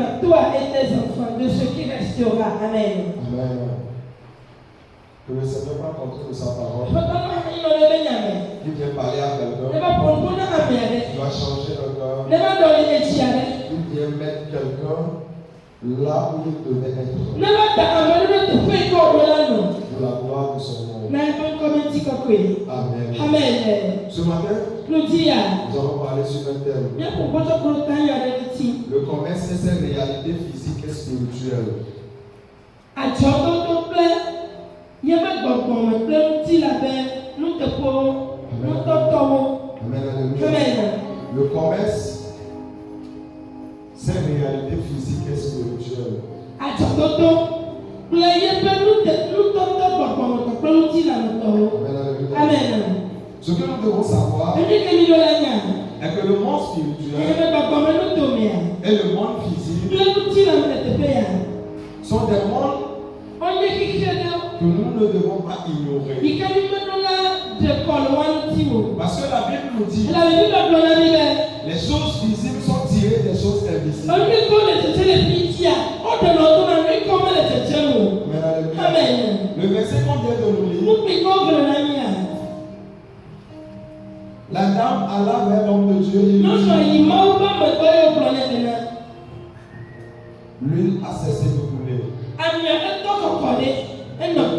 à toi et tes enfants de ce qui restera. Amen. Amen. Que le Seigneur va compter de sa parole. Qui vient parler à quelqu'un. Qui va changer un cœur. Qui vient mettre quelqu'un là où il devait être. Pour la gloire de son nom. Amen. Ce matin, nous allons parler sur un thème. Le commerce et ses réalités physiques et spirituelles. Amen. Le commerce, c'est réalité physique et spirituelle. Amen. Ce que nous devons savoir est que le monde spirituel et le monde physique sont des mondes que nous ne devons pas ignorer. Parce que la Bible nous dit les choses physiques sont tirées des choses invisibles. Amen. Le verset qu'on vient de nous lire, la dame alla vers l'homme de Dieu et lui dit, l'huile a cessé de couler.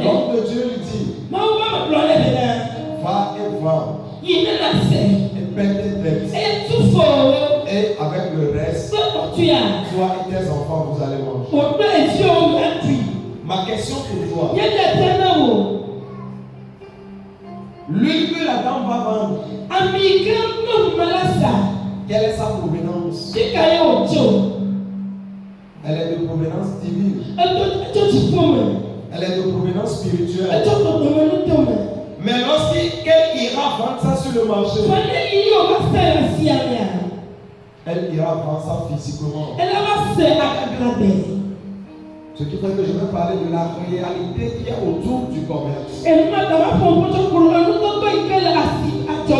L'homme de Dieu lui dit, va et vends et paie tes dettes. Et avec le reste, toi et tes enfants, vous allez manger. Ma question pour toi, l'huile que la dame va vendre, quelle est sa provenance? Elle est de provenance divine. Elle est de provenance spirituelle. Mais lorsqu'elle ira vendre ça sur le marché, elle ira vendre ça physiquement. Ce qui fait que je vais parler de la réalité qui est autour du commerce. La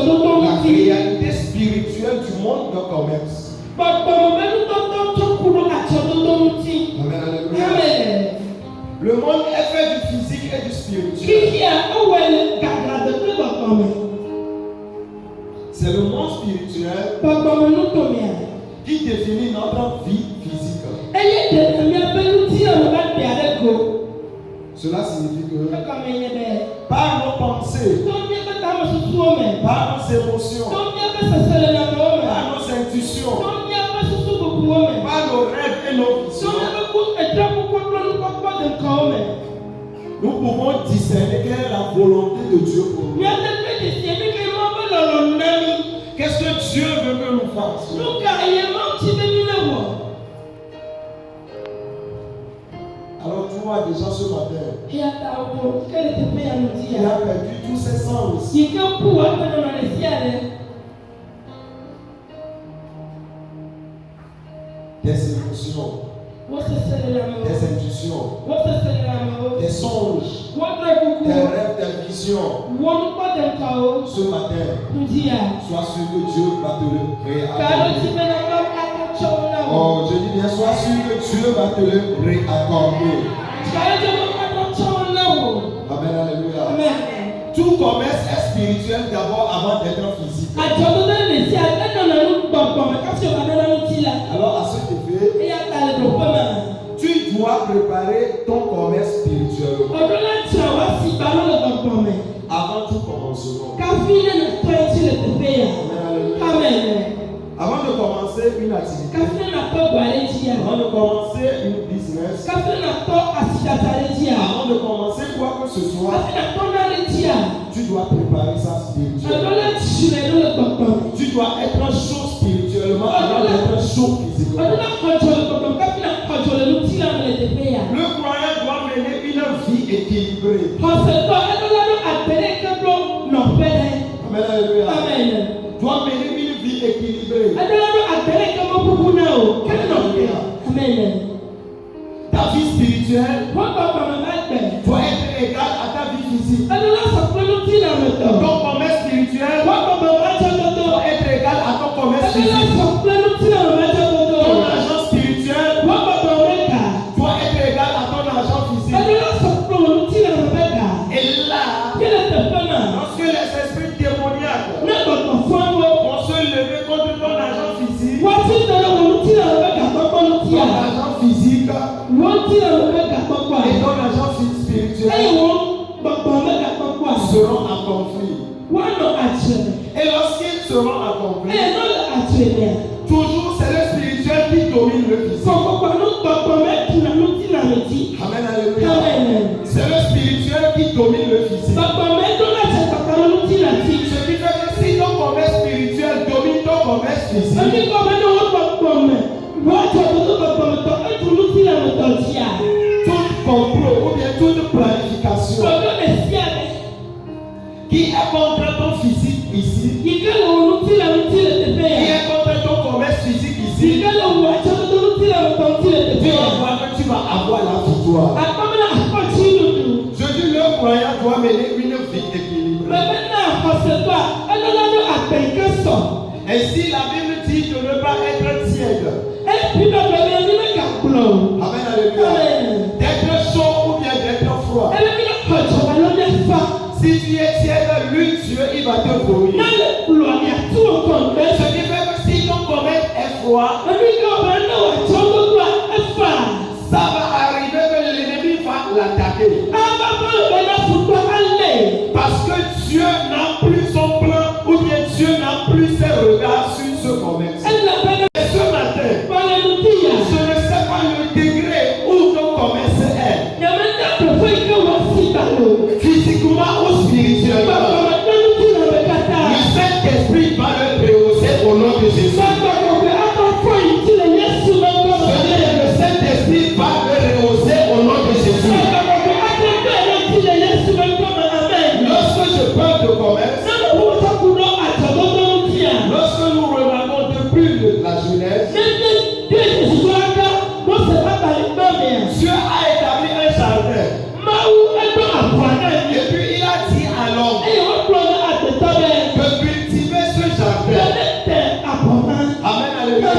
réalité spirituelle du monde de commerce. Amen. Le monde est fait du physique et du spirituel. C'est le monde spirituel qui définit notre vie physique. Cela signifie que par nos pensées, par nos émotions, par nos intuitions, par nos rêves et nos visions, nous pouvons discerner quelle est la volonté de Dieu pour nous. Qu'est-ce que Dieu veut que nous fassions? Alors tu vois déjà ce matin, il a perdu tous ses sens. Des émotions, des intuitions, des songes, des rêves, des visions. Ce matin, sois sûr que Dieu va te le réaccorder. Oh, je dis bien, sois sûr que Dieu va te le réaccorder. Amen, alléluia. Tout commerce est spirituel d'abord avant d'être physique. Alors à cet effet, tu dois préparer ton commerce spirituel avant tout commencement. Amen. Avant de commencer une activité, avant de commencer une business, avant de commencer quoi que ce soit, tu dois préparer ça spirituellement. Tu dois être chaud spirituellement avant d'être chaud physiquement. Le croyant doit mener une vie équilibrée. Amen, alléluia. Doit mener une vie équilibrée. Ta vie spirituelle doit être égale à ta vie physique. Ton commerce spirituel doit être égal à ton commerce physique. Ton argent spirituel doit Et ton agent spirituel seront en conflit. Et lorsqu'ils seront en conflit, toujours c'est le spirituel qui domine le physique. Amen, alléluia. C'est le spirituel qui domine le physique. Ce qui fait que si ton commerce spirituel domine ton commerce physique, tout complot ou bien toute planification qui est contre ton physique ici, qui est contre ton commerce physique ici, tu vas voir que tu vas avoir la victoire. Je dis le croyant doit mener une vie équilibrée. Ainsi la Bible dit de ne pas être tiède. Amen, alléluia. D'être chaud ou bien d'être froid. Si tu es tiède, lui, Dieu, il va te vomir. Ce qui fait que si ton commerce est froid, ça va arriver que l'ennemi va l'attaquer. Parce que Dieu n'a plus son plan ou bien Dieu n'a plus ses regards sur ce commerce. Et ce matin, je ne sais pas le degré où ton commerce est. Physiquement ou spirituellement. Le Saint-Esprit va le rehausser au nom de Jésus. Le Saint-Esprit va le rehausser au nom de Jésus. Lorsque je parle de commerce, lorsque nous remarquons depuis la jeunesse, Dieu a établi un jardin. Et puis il a dit à l'homme de cultiver ce jardin. Amen, alléluia.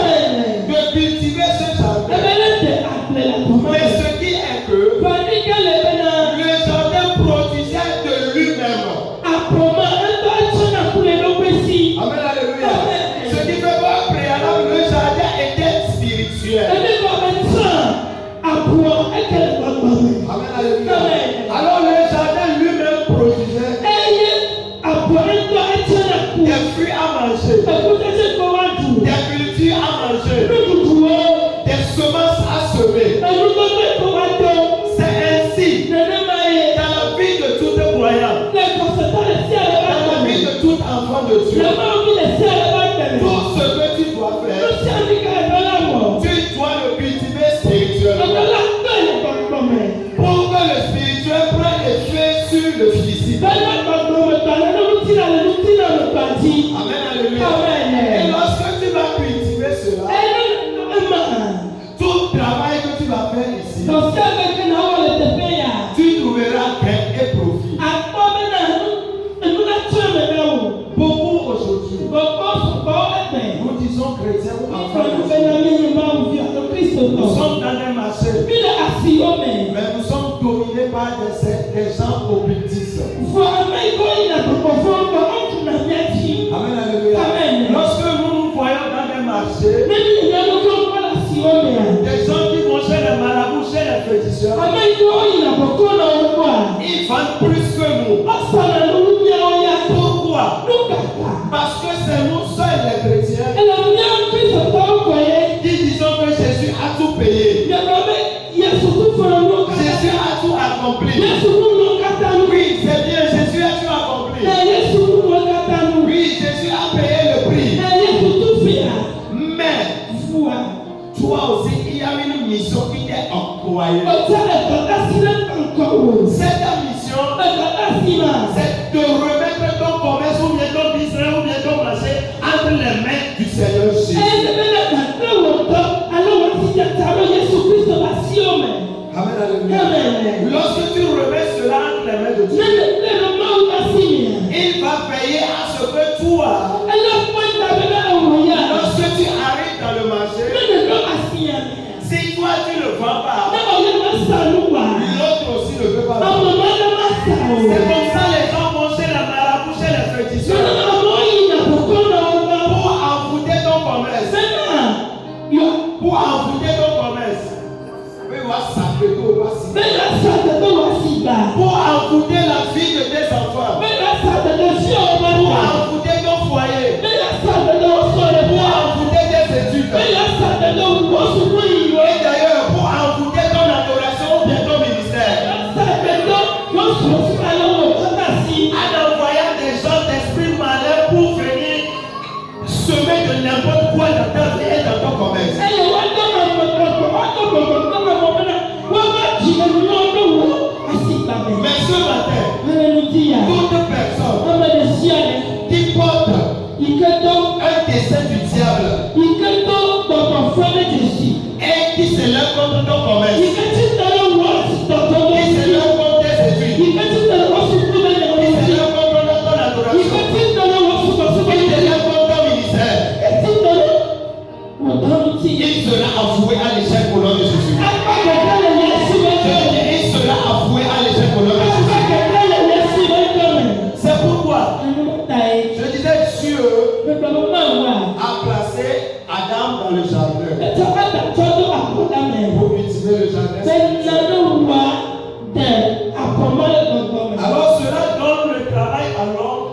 De cultiver ce jardin. Mais ce qui est que le jardin produisait de lui-même. Amen, alléluia. Ce qui fait qu'au préalable, le jardin était spirituel. Amen, alléluia. Alors le jardin lui-même produisait des fruits à manger, des cultures à manger, des semences à semer. C'est ainsi dans la vie de tout croyant, dans la vie de tout enfant de Dieu. Tout ce que tu dois faire, tu dois le cultiver spirituellement. Pour que le spirituel prenne effet sur le physique. Amen, alléluia. Et lorsque tu vas cultiver cela, tout travail que tu vas faire ici, tu trouveras gain et profit. Beaucoup aujourd'hui, nous disons chrétiens ou enfants de Dieu, nous sommes dans des marchés, mais nous sommes dominés par des gens occultistes. Amen, alléluia. Lorsque nous voyons dans des marchés, des gens qui vont chez les marabouts, chez les féticheurs, ils vendent plus que nous. Pourquoi? Parce que c'est nous seuls les chrétiens qui disons que Jésus a tout payé. Jésus a tout accompli. Oui, c'est bien, Jésus a tout accompli. Oui, Jésus a payé le prix. Mais toi aussi, il y a une mission qui t'est envoyée. Cette mission, c'est de remettre ton commerce ou bien ton business ou bien ton marché entre les mains du Seigneur Jésus. Amen, alléluia. Lorsque tu remets cela entre les mains de Dieu, il va veiller à ce que toi, lorsque tu arrives dans le marché, si toi tu ne vends pas, l'autre aussi ne veut pas vendre. C'est comme ça les gens vont chez la marabout, chez les féticheurs, pour envoûter ton commerce. Pour envoûter ton commerce. Oui, va saper. Il sera avoué à l'échec au nom de Jésus. Il sera avoué à l'échec au nom de Jésus. C'est pourquoi je disais Dieu a placé Adam dans le jardin pour cultiver le jardin. Alors cela donne le travail à l'homme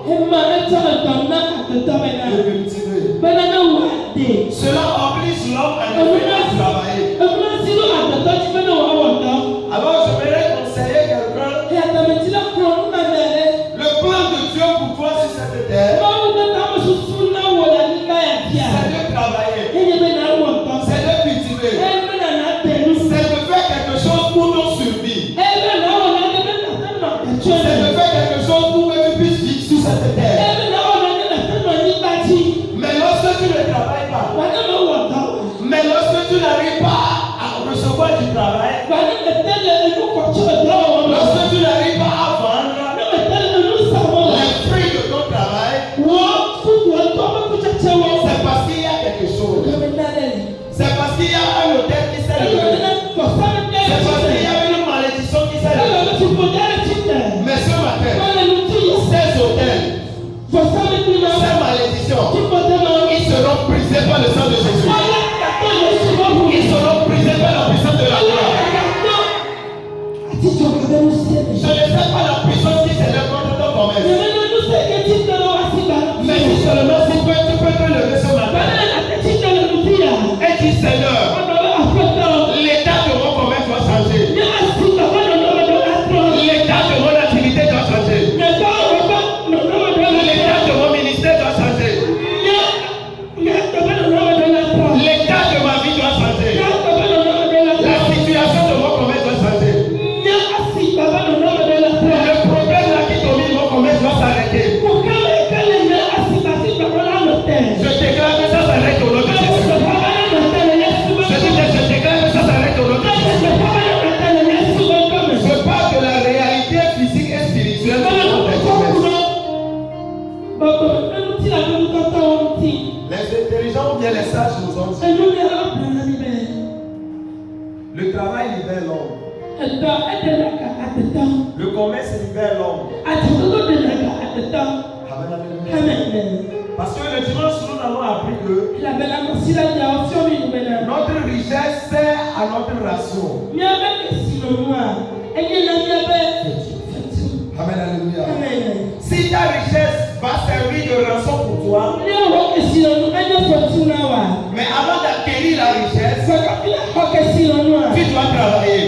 de cultiver. Cela oblige l'homme à ne pas travailler. Alors je voudrais conseiller quelqu'un. Le plan de Dieu pour toi sur cette terre, c'est de travailler, c'est de cultiver, c'est de faire quelque chose pour ton survie, c'est de faire quelque chose pour que tu puisses vivre sur cette terre. Mais lorsque tu ne travailles pas, mais lorsque tu n'arrives pas à recevoir du travail, lorsque tu n'arrives pas à vendre les fruits de ton travail, c'est parce qu'il y a quelque chose. C'est parce qu'il y a un hôtel qui s'est levé. C'est parce qu'il y a une malédiction qui s'est levée. Mais ce matin, ces hôtels, ces malédictions, ils seront brisés par le sang de Jésus. Ils seront brisés par la puissance de la gloire. Je ne sais pas la puissance qui s'élève contre ton commerce. Mais si seulement tu peux te lever ce matin et dire Seigneur, l'état de mon commerce doit changer. L'état de mon activité doit changer. L'état de mon ministère doit changer. L'état de ma vie doit changer. La situation de mon commerce doit changer. Le problème là qui domine mon commerce doit s'arrêter. Je déclare que ça s'arrête au nom de Jésus. Je déclare que ça s'arrête au nom de Jésus. Je parle de la réalité physique et spirituelle de notre commerce. Les intelligents ou bien les sages nous ont dit le travail libère l'homme. Le commerce libère l'homme. Parce que le dimanche, nous avons appris que notre richesse sert à notre ration. Amen, alléluia. Si ta richesse va servir de rançon pour toi, mais avant d'acquérir la richesse, tu dois travailler,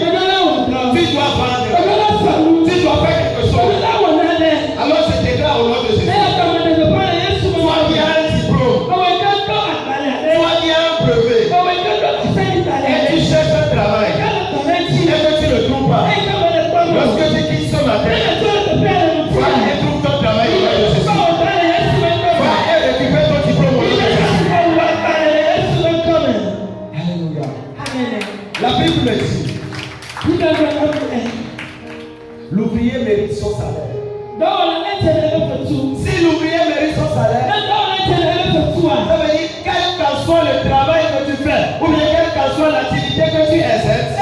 tu dois vendre, tu dois faire quelque chose. Alors je déclare au nom de Jésus. Toi qui as un diplôme, toi qui as un brevet, et tu cherches un travail, et que tu ne trouves pas, lorsque tu quittes ce matin, va et trouve ton travail au nom de Jésus. Va et récupère ton diplôme au nom de Jésus. Alléluia. La Bible me dit, l'ouvrier mérite son salaire. Si l'ouvrier mérite son salaire, ça veut dire quel qu'en soit le travail que tu fais, ou bien quelle qu'en soit l'activité que tu exerces,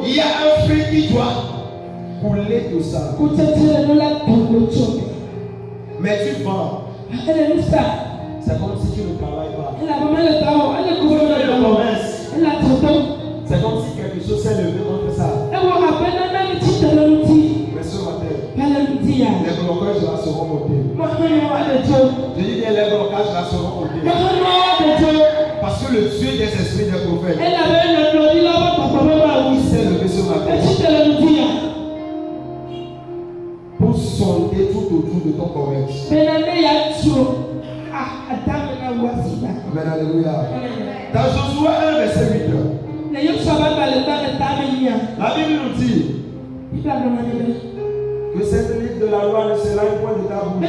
il y a un fruit qui doit couler tout ça. Mais tu vends. C'est comme si tu ne travailles pas. C'est comme si quelque chose s'est levé contre ça. Mais ce matin, les blocages là seront montés. Je dis bien les blocages là seront montés. Parce que le Dieu des esprits des prophètes, il s'est levé ce matin pour sonder tout autour de ton commerce. Amen, alléluia. Dans Josué 1, verset 8, la Bible nous dit que cette livre de la loi ne sera point de ta bouche.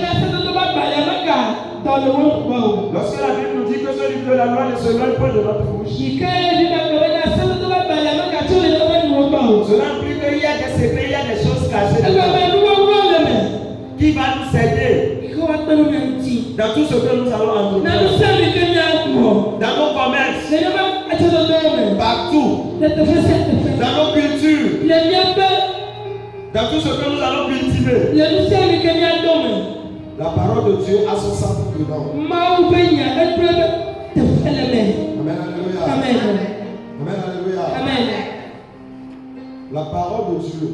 Lorsque la Bible nous dit que ce livre de la loi ne sera point de notre bouche, cela implique qu'il y a des secrets, il y a des choses cachées qui va nous aider dans tout ce que nous allons entreprendre. Dans nos commerces. Partout. Dans nos cultures. Dans tout ce que nous allons cultiver. La parole de Dieu a son centre dedans. Amen, alléluia. Amen. Amen, alléluia. Amen. La parole de Dieu.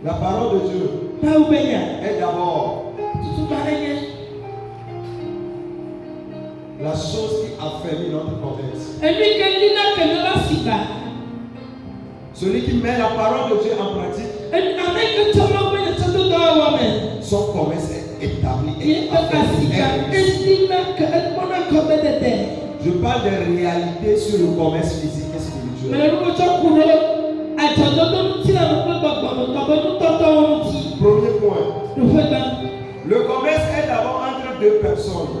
La parole de Dieu est d'abord la chose qui affermit notre commerce. Celui qui met la parole de Dieu en pratique, son commerce est établi et affermi. Je parle des réalités sur le commerce physique et spirituel. Premier point. Le commerce est d'abord entre deux personnes.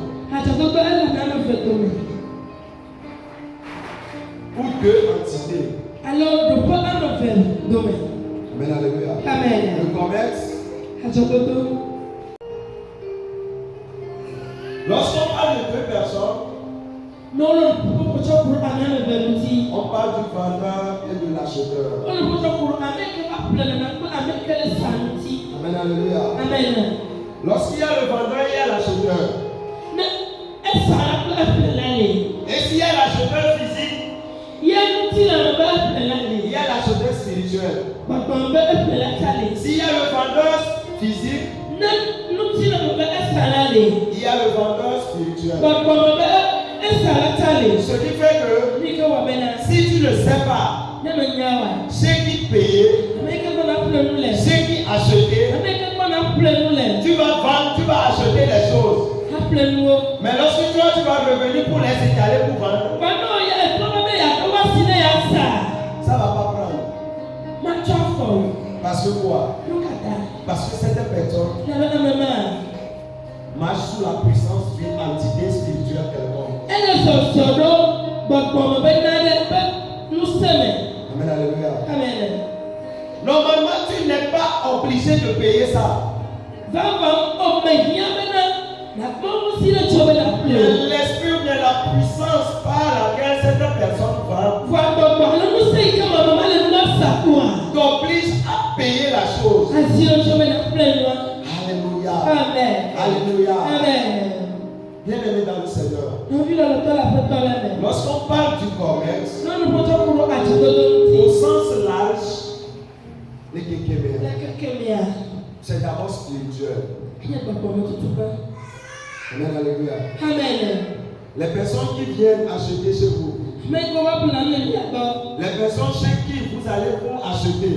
Ou deux entités. Amen, alléluia. Amen. Le commerce. Lorsqu'on parle de deux personnes, on parle du vendeur et de l'acheteur. Amen, alléluia. Amen. Lorsqu'il y a le vendeur, il y a l'acheteur. Et s'il y a l'acheteur physique, il y a l'acheteur spirituel. S'il y a le vendeur physique, il y a le vendeur spirituel. Ce qui fait que si tu ne sais pas ce qui payer, ce qui acheter, tu vas vendre, tu vas acheter les choses. Mais lorsque toi tu vas revenir pour les étaler pour vendre, ça ne va pas prendre. Parce que quoi? Parce que cette personne marche sous la puissance d'une entité spirituelle quelconque. Amen, alléluia. Normalement, tu n'es pas obligé de payer ça. L'esprit ou bien la puissance par laquelle cette personne va t'oblige à payer la chose. Alléluia. Amen. Alléluia. Amen. Bien-aimé dans le Seigneur. Lorsqu'on parle du commerce, au sens large, c'est d'abord spirituel. Amen, alléluia. Amen. Les personnes qui viennent acheter chez vous, les personnes chez qui vous allez pour acheter,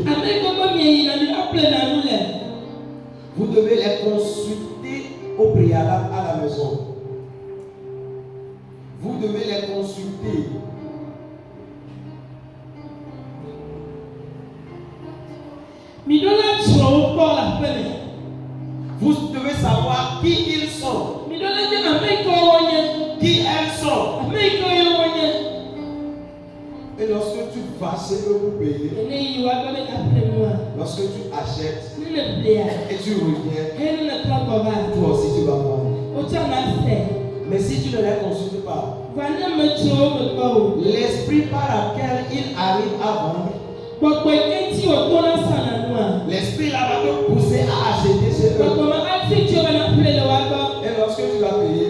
vous devez les consulter au préalable à la maison. Vous devez les consulter. Vous devez savoir qui ils sont, qui elles sont. Et lorsque tu vas chez eux pour payer, lorsque tu achètes et tu reviens, toi aussi tu vas vendre. Mais si tu ne les consultes pas, l'esprit par lequel ils arrivent à vendre, l'esprit là va te pousser à acheter chez eux. Et lorsque tu vas payer,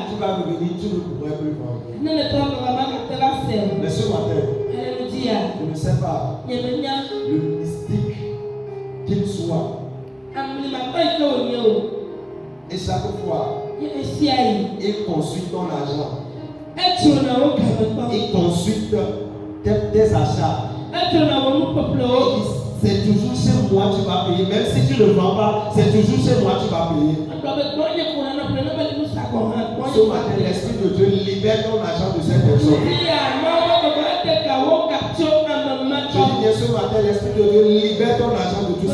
tu vas revenir, tu ne pourrais plus vendre. Mais ce matin, je ne sais pas le mystique qu'il soit. Et chaque fois, il consulte ton argent. Il consulte tes achats. C'est toujours chez moi tu vas payer. Même si tu ne vends pas, c'est toujours chez moi tu vas payer. Ce matin, l'Esprit de Dieu libère ton argent de cette personne. Je dis bien ce matin, l'Esprit de Dieu libère ton argent de tout ça.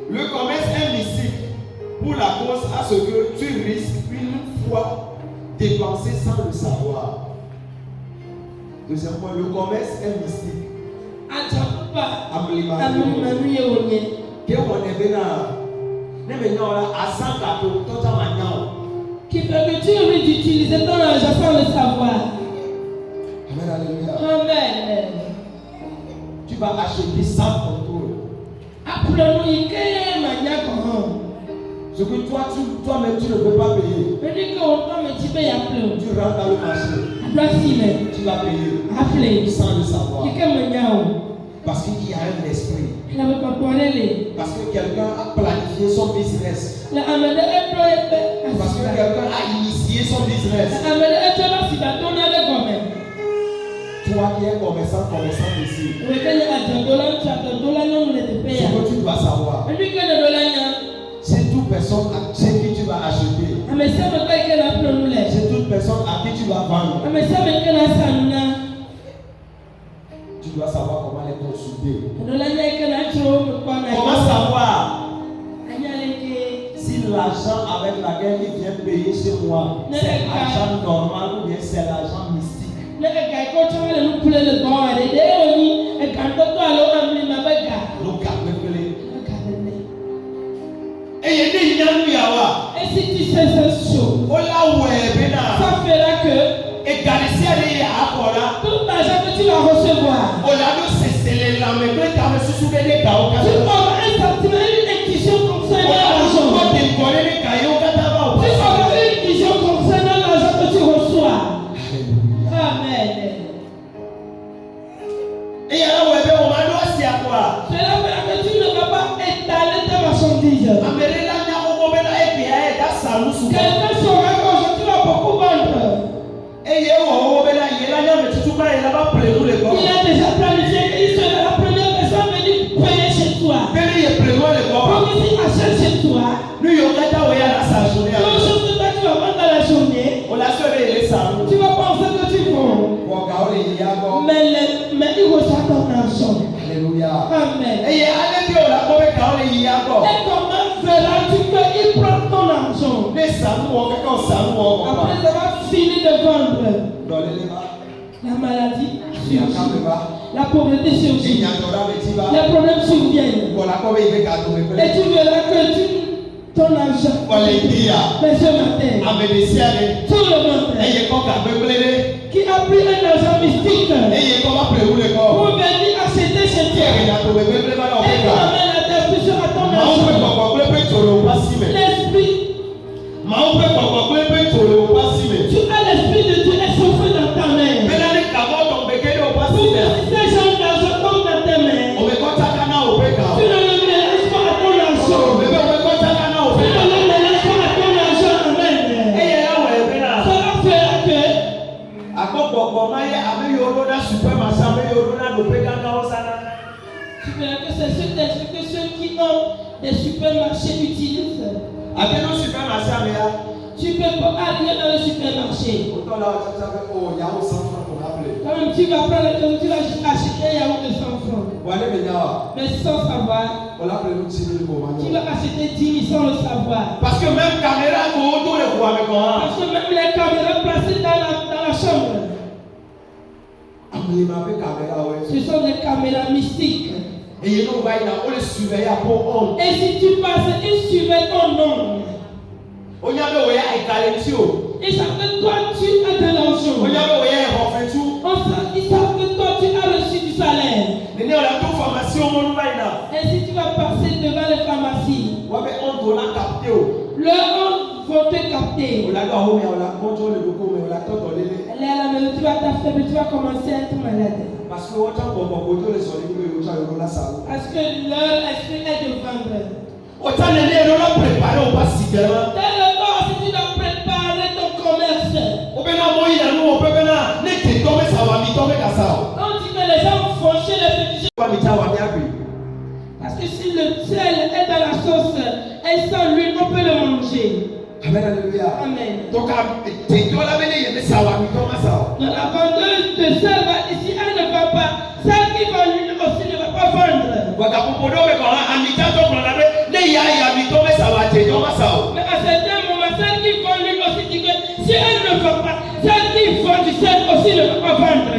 Le commerce est mystique pour la cause à ce que tu risques une fois dépenser sans le savoir. Deuxième point, le commerce est mystique. Qui fait que tu oublies d'utiliser ton argent sans le savoir. Amen, alléluia. Amen. Tu vas acheter sans contrôle. Ce que toi-même tu ne peux pas payer. Tu rentres dans le marché. Tu vas payer sans le savoir. Parce qu'il y a un esprit. Parce que quelqu'un a planifié son business. Parce que quelqu'un a initié son business. Toi qui es commerçant ici. Ce que tu dois savoir. C'est toute personne à qui tu vas acheter. C'est toute personne à qui tu vas vendre. Tu dois savoir comment les consulter. Comment savoir si l'argent avec laquelle il vient payer chez moi, c'est l'argent normal ou bien c'est l'argent mystique. Et si tu sais cette chose, ça fera que tout l'argent que tu vas recevoir, tu auras un sentiment, une intuition concernant l'argent. Tu auras une vision concernant l'argent que tu reçois. Amen. Cela fera que tu ne vas pas étaler tes marchandises. Quelqu'un saura qu'aujourd'hui tu vas beaucoup vendre. Il a déjà planifié qu'il sera la première personne à venir payer chez toi. Pour qu'il achète chez toi. Quelque chose que toi tu vas vendre dans la journée. Tu vas penser que tu vends. Mais il reçoit ton argent. Alléluia. Amen. Et comment verras-tu qu'il prend ton argent? Après avoir fini de vendre, la maladie surgit, la pauvreté surgit, les problèmes surviennent. Et tu verras que ton argent, mais ce matin, tout le monde qui a pris un argent mystique pour venir acheter chez toi et qui amène la destruction à ton argent. L'esprit, tu as l'esprit de Dieu essoufflé dans ta main. Pour que ces gens d'argent tombent dans tes mains, tu ne le mélanges pas à ton argent. Tu ne le mélanges pas à ton argent. Amen. Cela fera que tu verras que c'est cet esprit que ceux qui ont des supermarchés utilisent. Tu peux pas aller dans le supermarché. Quand même, tu vas prendre tu vas acheter un yaourt de 100 francs. Mais sans savoir, tu vas acheter 10 000 sans le savoir. Parce que même les caméras placées dans la chambre, ce sont des caméras mystiques. Et si tu passes, ils surveillent ton nom. Ils savent que toi tu as de l'argent. Ils savent que toi tu as reçu du salaire. Et si tu vas passer devant les pharmacies, le honte vont te capter. Elle est à la maison, tu vas t'affaiblir, tu vas commencer à être malade. Parce que leur esprit est de vendre. Si tu dois préparer ton commerce, on dit que les gens font chez les petits. Parce que si le sel est dans la sauce et sans l'huile, on peut le manger. Amen, alléluia. Amen. Donc, la vendeuse de sel va ici, elle ne va pas. Celle qui vend l'huile aussi ne va pas vendre. Mais à certains moments, celle qui vend l'huile aussi dit que si elle ne vend pas, celle qui vend du sel aussi ne va pas vendre.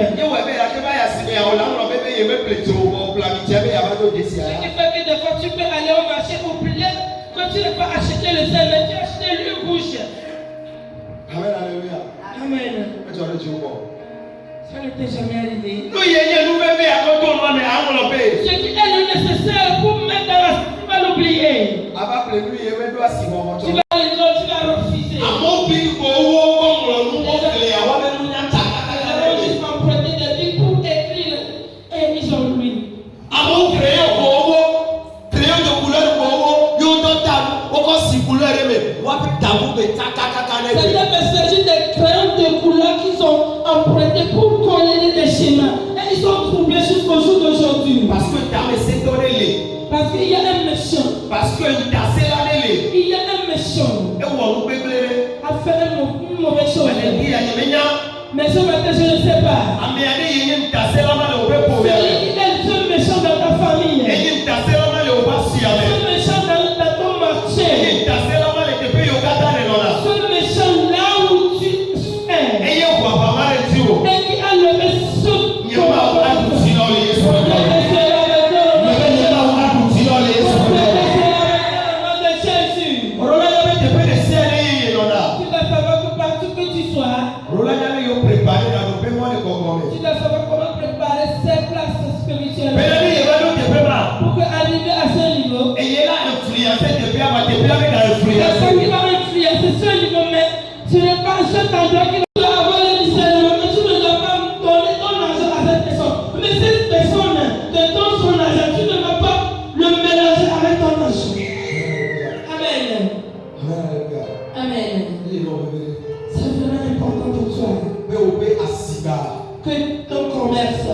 t'est jamais arrivé. Ce qui est le nécessaire pour mettre dans la... Tu vas l'oublier. Tu vas refuser. Juste emprunter des billes pour écrire et ils ont lui. C'est des messagers des crayons de couleur qu'ils ont emprunté pour coller des schémas. Et ils sont troublés jusqu'au jour d'aujourd'hui. Parce qu'il y a un méchant. Il y a un méchant. A fait une mauvaise chose. Mais ce matin, je ne sais pas. Il est ce méchant dans ta famille. Ce méchant dans ton marché. Ce méchant là où tu es. Et qui a levé ce tu dois savoir comment préparer ces places spirituelles pour arriver à ce niveau. Et ça qui va influencer ce niveau, mais ce n'est pas cet endroit qui doit avoir le discernement. Mais tu ne dois pas donner ton argent à cette personne. Mais cette personne te donne son argent, tu ne dois pas le mélanger avec ton argent. Amen. Amen. C'est vraiment important pour toi. Que ton commerce,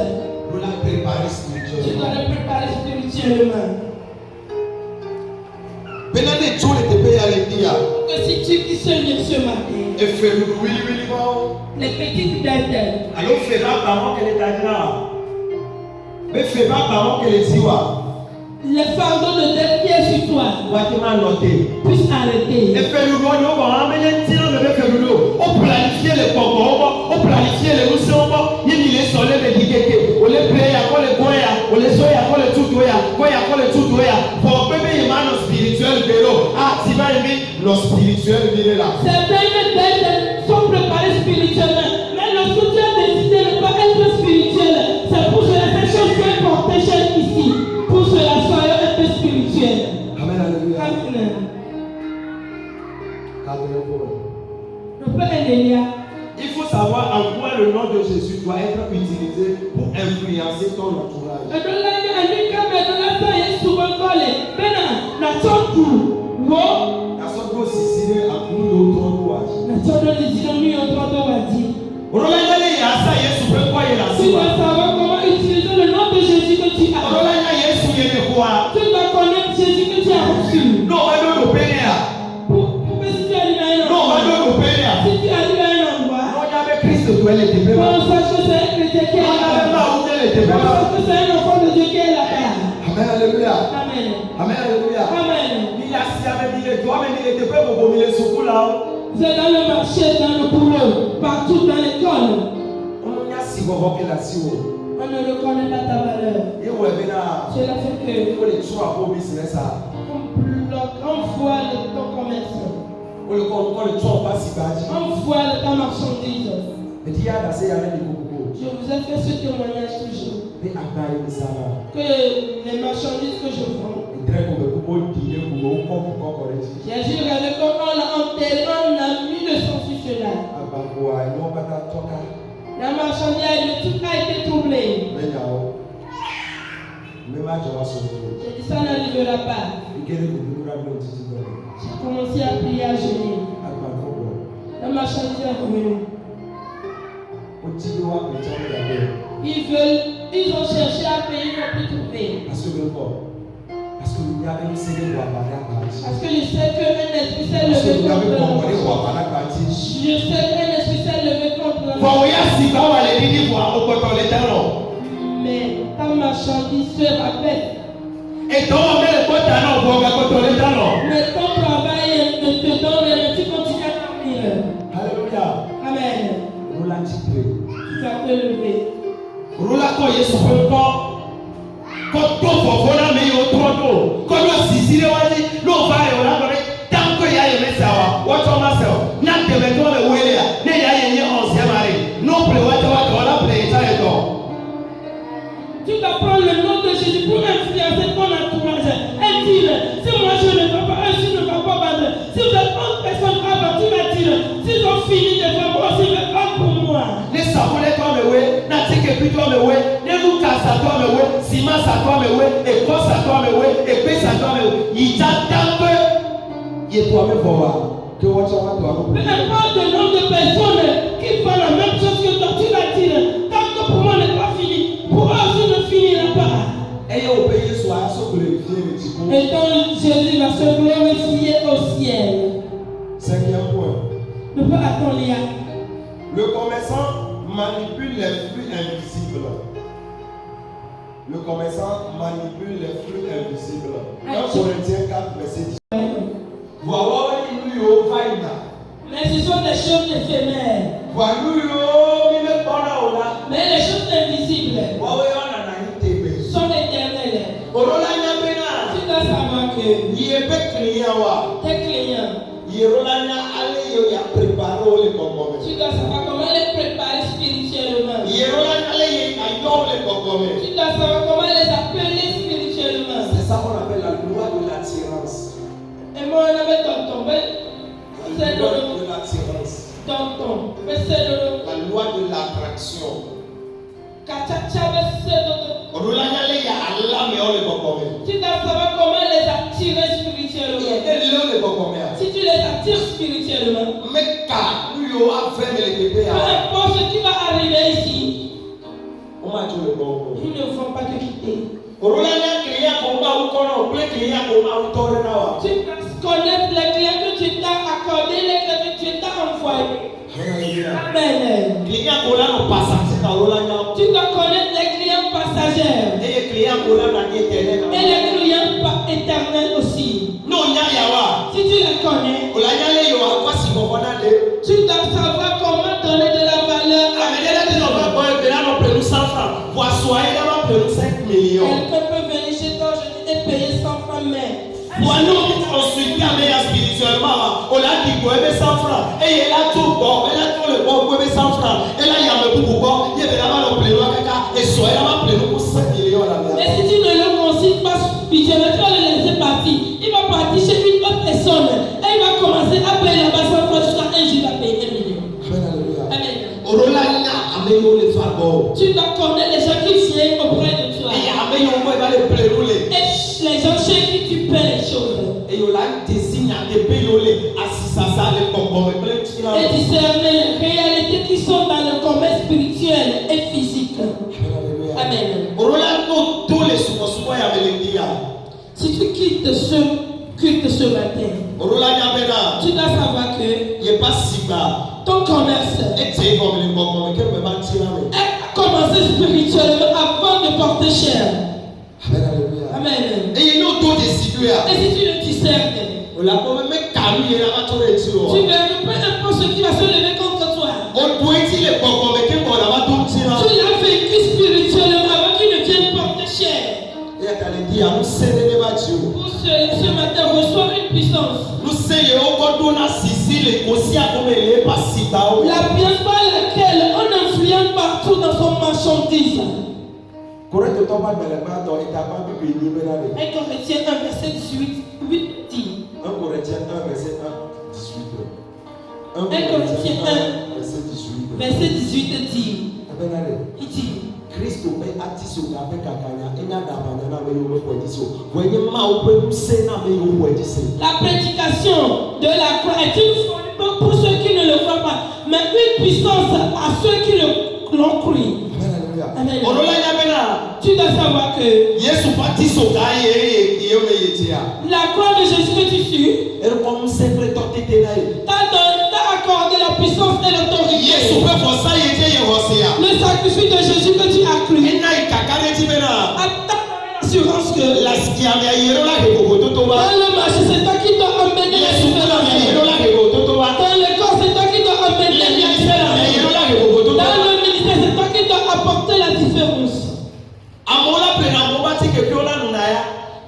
tu dois le préparer spirituellement. Que si tu dis ce lieu ce matin, les petites dettes, les fardeaux de dette qui est sur toi puissent arrêter. On planifie les concours, on planifie les moussions, il y a les soleils de l'Igeke, on les plaît, on les goya, on les soya, on les tutoya, pour que les mains spirituelles vélo, tu vas aimer nos spirituels virer là. Certaines dettes sont préparées spirituellement, mais le soutien décidé de ne pas être spirituel. C'est pour cela que cette chose peut porter cher ici. Pour cela, soyons un peu spirituel. Amen. Amen. Il faut savoir en quoi le nom de Jésus doit être utilisé pour influencer ton entourage. Tu dois savoir comment utiliser le nom de Jésus que tu as. Tu dois connaître Jésus que tu as reçu. Pourquoi si tu arrives à un endroit, si tu arrives à un endroit, on sache que c'est un chrétien qui est là-bas. On sache que c'est un enfant de Dieu qui est là-bas. Amen. Alléluia. Amen. Amen. Alléluia. Amen. C'est dans le marché, dans le boulot, partout dans l'école. On ne reconnaît pas ta valeur. Cela fait que on voit ton commerce. On voit ta marchandise. Je vous ai fait ce témoignage toujours. Que les marchandises que je vends, j'ai juste regardé comme on l'a enterré, on a mis le sang sur cela. La marchandise, tout a été troublé. J'ai dit ça n'arrivera pas. J'ai commencé à prier à genoux. La marchandise est revenue. Ils ont cherché à payer, ils n'ont plus trouvé. Parce que je sais qu'un esprit s'est levé contre Je sais qu'un esprit s'est levé contre mais ta marchandise se rappelle. Mais ton travail ne te donne rien, tu continues à dormir. Alléluia. Amen. Tu vas te lever. à toi me ouais, ciment à toi me ouais, écosse à toi me ouais, épaisse à toi me ouais. Il t'attend peu. Il est toi me voir. Que what you want to happen. Peu importe le nombre de personnes qui font la même chose que toi, tu l'attires. Tant que pour moi n'est pas fini, pour eux aussi ne finira pas. Et donc Jésus va se glorifier au ciel. Cinquième point. Ne peut attendre Léa. Le commerçant manipule les flux invisibles. Le commerçant manipule les flux invisibles. 1 Corinthiens 4, verset 10. Mais ce sont des choses éphémères. Mais les choses invisibles sont éternelles. Tu dois savoir que tes clients, tu dois savoir comment les préparer spirituellement. Tu dois savoir comment les appeler spirituellement. C'est ça qu'on appelle la loi de l'attirance. Et moi, on avait tonton. La loi de l'attirance. Tonton. La loi de l'attraction. Tu dois savoir comment les attirer spirituellement. Si tu les attires spirituellement, peu importe ce qui va arriver ici, ils ne vont pas te quitter. Tu dois connaître les clients que tu t'as accordé, les clients que tu t'as envoyés. Amen. Tu dois connaître les clients passagers et les clients éternels aussi. Si tu les connais, tu dois savoir comment donner de la valeur à quelqu'un peut venir chez toi aujourd'hui et payer 100 francs mais mais si tu ne le considères pas spirituellement, tu vas le laisser partir. Il va partir chez une autre personne et il va commencer à payer là-bas 100 francs jusqu'à un jour, il va payer 1 million. Amen. Tu dois connaître les gens qui viennent auprès de toi. Et les gens chez qui tu paies les choses. Et discerner les réalités qui sont dans le commerce spirituel et physique. Amen. Si tu quittes ce culte ce matin, tu dois savoir que ton commerce est commencé spirituellement avant de porter cher. Amen. Et si tu le discernes, tu verras que peu importe ce qui va se lever contre toi, tu l'as vécu spirituellement avant qu'il ne vienne porter cher. Pour ce matin, reçois une puissance. La pièce par laquelle on influence partout dans son marchandise. 1 Corinthiens 1, verset 18 dit. 1 Corinthiens 1, verset 1 Corinthiens 1, verset 18 dit. Il dit. La prédication de la croix est une folie pour ceux qui ne le voient pas, mais une puissance à ceux qui l'ont cru. Amen. Tu dois savoir que la croix de Jésus que tu suis t'a accordé la puissance et l'autorité. Le sacrifice de Jésus que tu as cru a l'assurance que dans le marché c'est toi qui dois emmener les différences. Dans le corps c'est toi qui dois emmener les différences. Dans le ministère c'est toi qui dois apporter la différence.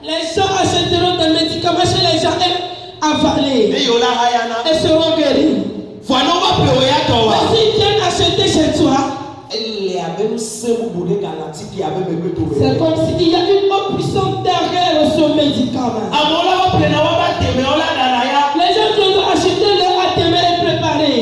Les gens achèteront des médicaments chez les gens et avaler et seront guéris. Mais s'ils viennent acheter chez toi, c'est comme s'il y a une autre puissance derrière ce médicament. Les gens qui ont acheté leur athémé et préparé.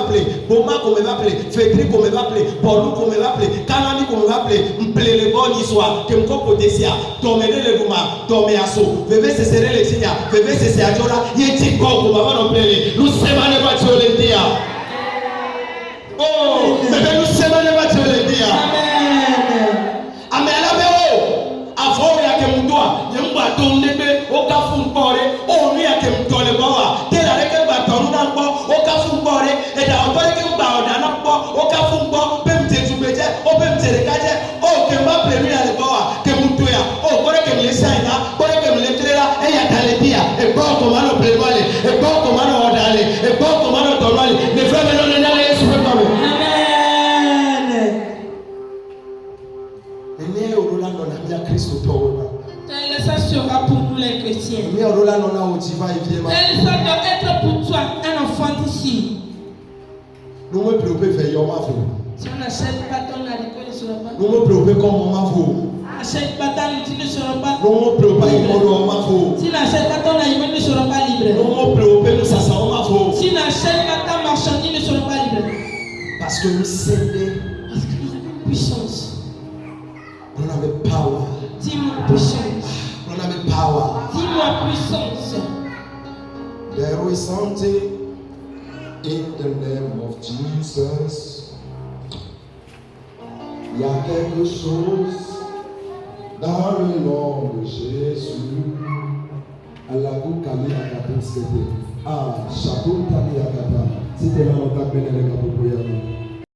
appeler, Boma qu'on me va appeler, Fédric qu'on me va appeler, Paulou qu'on me va appeler, Kanani qu'on me va appeler, m'plaît le bon histoire, que m'copo desia, tomene le douma, tomé asso, bébé c'est serré les signes, bébé c'est serré yeti koko baba no plele, nous semane va te le dire. Oh, bébé nous semane va te le dire. Amen. Avant ya ke mdoa yemba tondebe okafu mpore onu ya ke mtole bawa tela reke ba tonu na mpo okafu mpore e da otore ke mba oda na mpo okafu mpo pemte tubeje o pemte rekaje o ke mba prenu ya le bawa ke mtoya o kore ke mle saina kore ke mle klera e ya taletia e ba ko mano prevale e ba ko mano odale e ba ko mano tonwale ne frère non na Yesu pe kame. Ça sera pour nous les chrétiens. Ça doit être pour toi un enfant d'ici. Si on n'achète pas ton alcool, ne sera pas. Achète pas ta nourriture, ne sera pas. Si on n'achète pas ton aliment, ne sera pas libre. Si on n'achète pas ta marchandise, ne sera pas libre. Parce que nous sommes puissance. On avait power. Dis-moi puissance. On avait power. Dis-moi puissance. There is something in the name of Jesus. Il y a quelque chose dans le nom de Jésus. Alakou Kali Akata c'était. Ah, Chakou Kali Akata. C'était là on t'a béni les gars pour